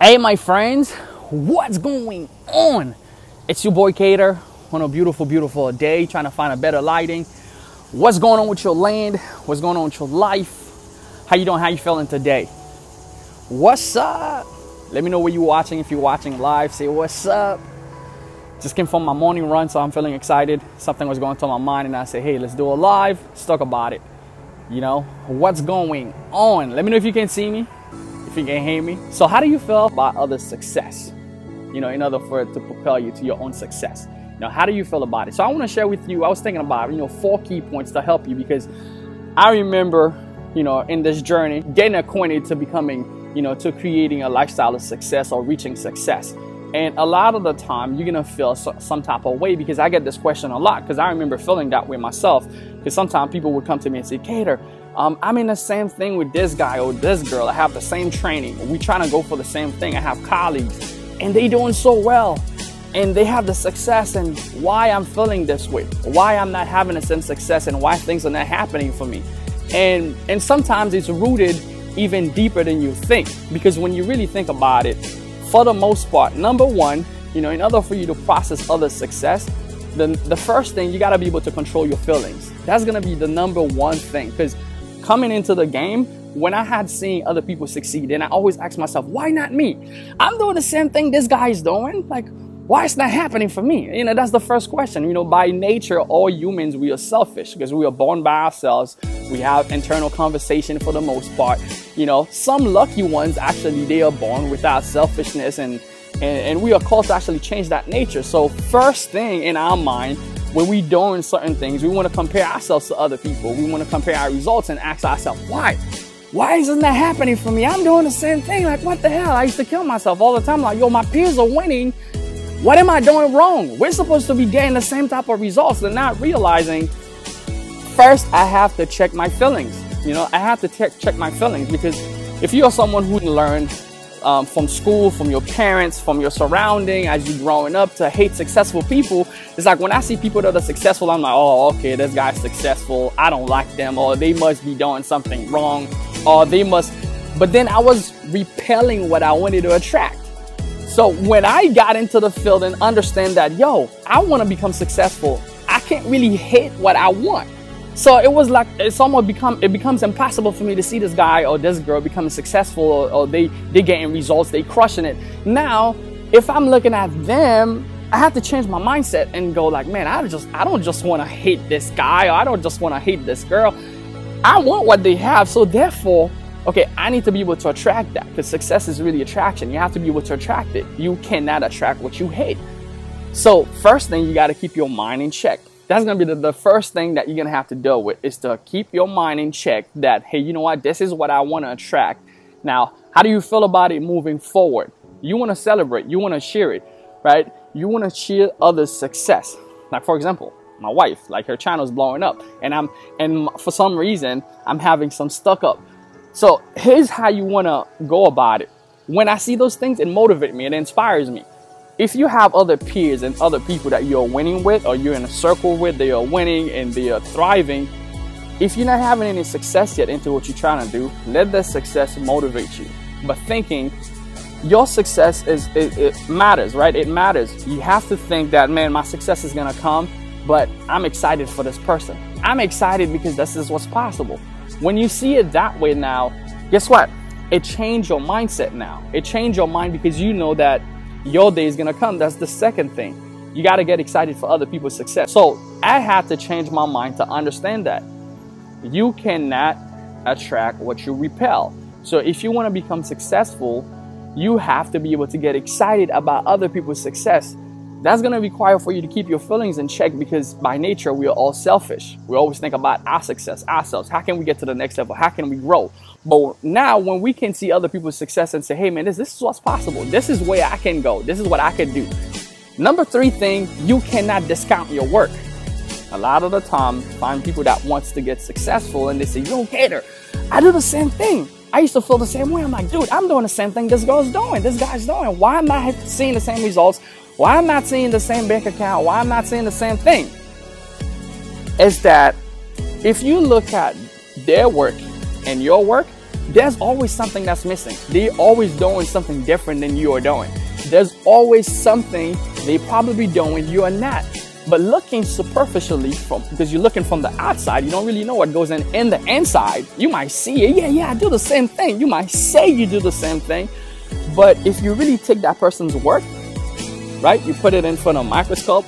Hey my friends, what's going on? It's your boy Keder on a beautiful day, trying to find a better lighting. What's going on with your land? What's going on with your life? How you doing? How you feeling today? What's up? Let me know where you're watching. If you're watching live, say what's up. Just came from my morning run, so I'm feeling excited. Something was going through my mind and I said, hey, let's do a live. Let's talk about it. You know, what's going on? Let me know if you can see me, if you can hear me. So how do you feel about others' success? You know, in order for it to propel you to your own success. Now, how do you feel about it? So I want to share with you, I was thinking about, 4 key points to help you, because I remember, in this journey, getting acquainted to becoming, to creating a lifestyle of success or reaching success. And a lot of the time you're going to feel some type of way, because I get this question a lot, because I remember feeling that way myself. Because sometimes people would come to me and say, Keder, I'm in the same thing with this guy or this girl. I have the same training. We trying to go for the same thing. I have colleagues and they doing so well and they have the success, and why I'm feeling this way, why I'm not having the same success, and why things are not happening for me. And sometimes it's rooted even deeper than you think, because when you really think about it, for the most part, number one, in order for you to process other success, the first thing, you got to be able to control your feelings. That's going to be the number one thing. Because coming into the game, when I had seen other people succeed, and I always ask myself, why not me? I'm doing the same thing this guy is doing. Like, why it's not happening for me? That's the first question. By nature, all humans, we are selfish, because we are born by ourselves. We have internal conversation for the most part. Some lucky ones, actually, they are born without selfishness, and we are called to actually change that nature. So first thing in our mind, when we doing certain things, we want to compare ourselves to other people. We want to compare our results and ask ourselves, why? Why isn't that happening for me? I'm doing the same thing. Like, what the hell? I used to kill myself all the time. Like, yo, my peers are winning. What am I doing wrong? We're supposed to be getting the same type of results. They're not realizing, first, I have to check my feelings. I have to check my feelings, because if you are someone who learned from school, from your parents, from your surrounding, as you growing up, to hate successful people, it's like when I see people that are successful, I'm like, oh, okay, this guy's successful. I don't like them, or they must be doing something wrong, or they must. But then I was repelling what I wanted to attract. So when I got into the field and understand that, yo, I want to become successful, I can't really hate what I want. So it was like, it becomes impossible for me to see this guy or this girl becoming successful, or they getting results, they crushing it. Now, if I'm looking at them, I have to change my mindset and go like, man, I don't just want to hate this guy, or I don't just want to hate this girl. I want what they have. So therefore, okay, I need to be able to attract that, because success is really attraction. You have to be able to attract it. You cannot attract what you hate. So first thing, you got to keep your mind in check. That's going to be the first thing that you're going to have to deal with, is to keep your mind in check that, hey, you know what? This is what I want to attract. Now, how do you feel about it moving forward? You want to celebrate. You want to cheer it, right? You want to cheer others' success. Like, for example, my wife, like her channel's blowing up, and for some reason, I'm having some stuck up. So here's how you want to go about it. When I see those things, it motivates me. It inspires me. If you have other peers and other people that you're winning with, or you're in a circle with, they are winning and they are thriving, if you're not having any success yet into what you're trying to do, let that success motivate you. But thinking your success it matters, right? It matters. You have to think that, man, my success is going to come, but I'm excited for this person. I'm excited because this is what's possible. When you see it that way now, guess what? It changed your mindset now. It changed your mind, because you know that your day is going to come. That's the second thing. You got to get excited for other people's success. So I had to change my mind to understand that you cannot attract what you repel. So if you want to become successful, you have to be able to get excited about other people's success. That's going to require for you to keep your feelings in check, because by nature, we are all selfish. We always think about our success, ourselves. How can we get to the next level? How can we grow? But now when we can see other people's success and say, hey, man, this is what's possible. This is where I can go. This is what I can do. Number 3 thing, you cannot discount your work. A lot of the time, find people that wants to get successful and they say, yo, Keder, I do the same thing. I used to feel the same way. I'm like, dude, I'm doing the same thing this girl's doing. This guy's doing. Why am I seeing the same results? Why I'm not seeing the same bank account? Why I'm not seeing the same thing? Is that if you look at their work and your work, there's always something that's missing. They're always doing something different than you are doing. There's always something they probably doing you are not. But looking superficially, because you're looking from the outside, you don't really know what goes in the inside. You might see it, yeah, I do the same thing. You might say you do the same thing. But if you really take that person's work, right, you put it in front of a microscope,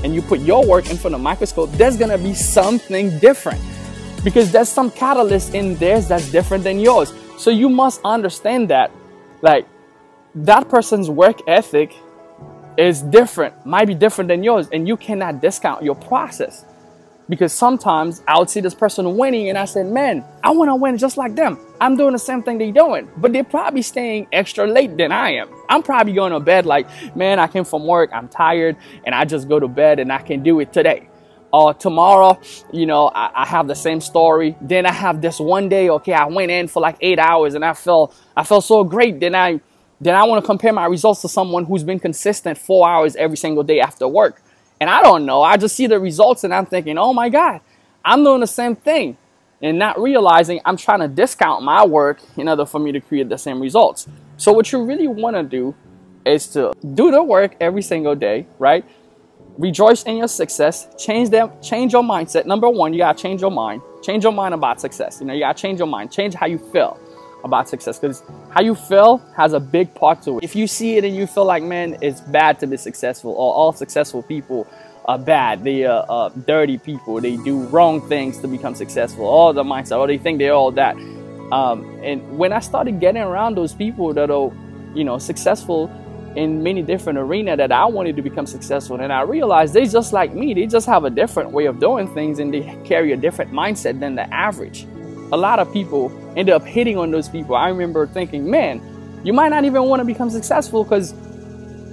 and you put your work in front of a microscope, there's gonna be something different. Because there's some catalyst in theirs that's different than yours. So you must understand that, like, that person's work ethic is different, might be different than yours, and you cannot discount your process. Because sometimes I would see this person winning and I said, man, I want to win just like them. I'm doing the same thing they're doing, but they're probably staying extra late than I am. I'm probably going to bed like, man, I came from work, I'm tired, and I just go to bed and I can do it today. Or tomorrow, you know, I have the same story. Then I have this one day, okay, I went in for like 8 hours and I felt so great. Then I want to compare my results to someone who's been consistent 4 hours every single day after work. And I don't know. I just see the results and I'm thinking, oh my God, I'm doing the same thing. And not realizing I'm trying to discount my work in order for me to create the same results. So what you really want to do is to do the work every single day, right? Rejoice in your success. Change your mindset. Number one, you got to change your mind. Change your mind about success. You know, you got to change your mind. Change how you feel about success, because how you feel has a big part to it. If you see it and you feel like, man, it's bad to be successful, or all successful people are bad, they are dirty people, they do wrong things to become successful, all the mindset, or they think they're all that. And when I started getting around those people that are, you know, successful in many different arenas that I wanted to become successful, and I realized they just like me. They just have a different way of doing things, and they carry a different mindset than the average. A lot of people end up hitting on those people. I remember thinking, man, you might not even want to become successful, because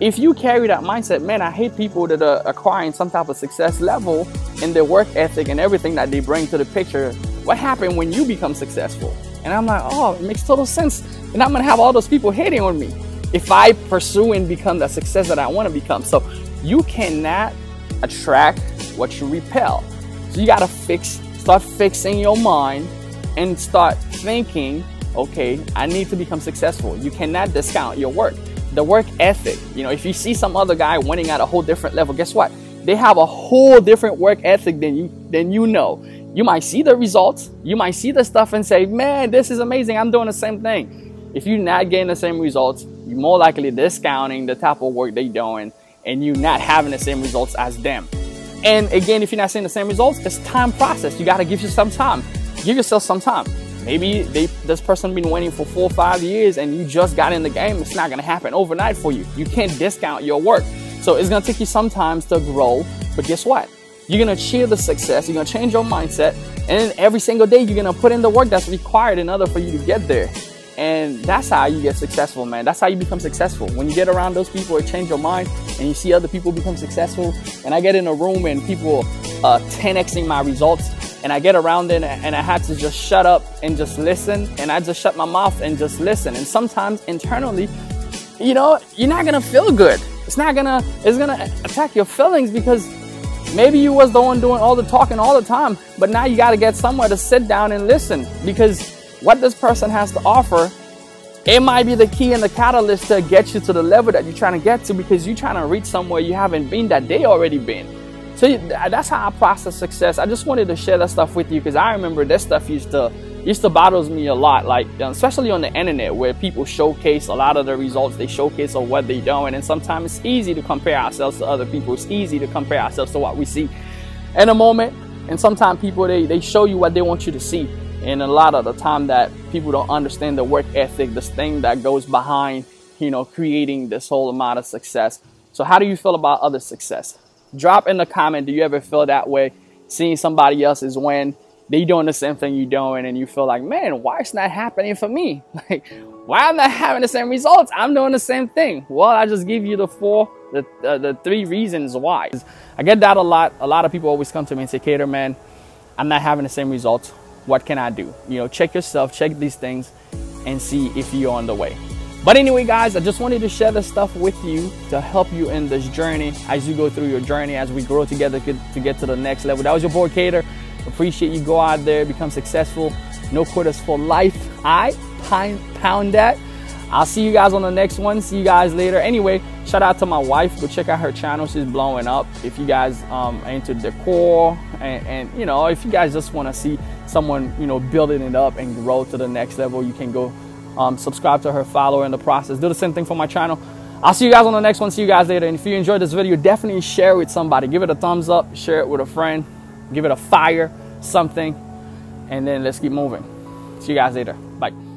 if you carry that mindset, man, I hate people that are acquiring some type of success level in their work ethic and everything that they bring to the picture. What happened when you become successful? And I'm like, oh, it makes total sense. And I'm going to have all those people hating on me if I pursue and become the success that I want to become. So you cannot attract what you repel. So you got to start fixing your mind and start thinking, okay, I need to become successful. You cannot discount your work. The work ethic, you know, if you see some other guy winning at a whole different level, guess what? They have a whole different work ethic than you know. You might see the results, you might see the stuff and say, man, this is amazing, I'm doing the same thing. If you're not getting the same results, you're more likely discounting the type of work they're doing, and you're not having the same results as them. And again, if you're not seeing the same results, it's time process. You got to give you some time. Give yourself some time. Maybe this person been winning for 4 or 5 years and you just got in the game. It's not going to happen overnight for you. You can't discount your work. So it's going to take you some time to grow. But guess what? You're going to cheer the success. You're going to change your mindset. And then every single day, you're going to put in the work that's required in order for you to get there. And that's how you get successful, man. That's how you become successful. When you get around those people, it change your mind and you see other people become successful. And I get in a room and people 10xing my results. And I get around it and I had to just shut up and just listen. And I just shut my mouth and just listen. And sometimes internally, you know, you're not going to feel good. It's going to attack your feelings, because maybe you was the one doing all the talking all the time. But now you got to get somewhere to sit down and listen, because what this person has to offer, it might be the key and the catalyst to get you to the level that you're trying to get to, because you're trying to reach somewhere you haven't been that they already been. So that's how I process success. I just wanted to share that stuff with you, because I remember this stuff used to bother me a lot, like especially on the internet, where people showcase a lot of the results, they showcase of what they're doing, and sometimes it's easy to compare ourselves to other people. It's easy to compare ourselves to what we see in a moment, and sometimes people they show you what they want you to see, and a lot of the time that people don't understand the work ethic, this thing that goes behind, you know, creating this whole amount of success. So how do you feel about other success? Drop in the comment, do you ever feel that way, seeing somebody else's win, they doing the same thing you're doing, and you feel like, man, why it's not happening for me? Like, why I'm not having the same results? I'm doing the same thing. Well, I just give you the 3 reasons why. I get that a lot. A lot of people always come to me and say, Keder, man, I'm not having the same results. What can I do? You know, check yourself, check these things, and see if you're on the way. But anyway, guys, I just wanted to share this stuff with you to help you in this journey as you go through your journey, as we grow together to get to the next level. That was your boy, Keder. Appreciate you. Go out there, become successful. No quitters for life. I pound that. I'll see you guys on the next one. See you guys later. Anyway, shout out to my wife. Go check out her channel. She's blowing up. If you guys are into decor and you know, if you guys just want to see someone, you know, building it up and grow to the next level, you can go subscribe to her, follow her in the process. Do the same thing for my channel. I'll see you guys on the next one. See you guys later. And if you enjoyed this video, definitely share it with somebody. Give it a thumbs up. Share it with a friend. Give it a fire, something. And then let's keep moving. See you guys later. Bye.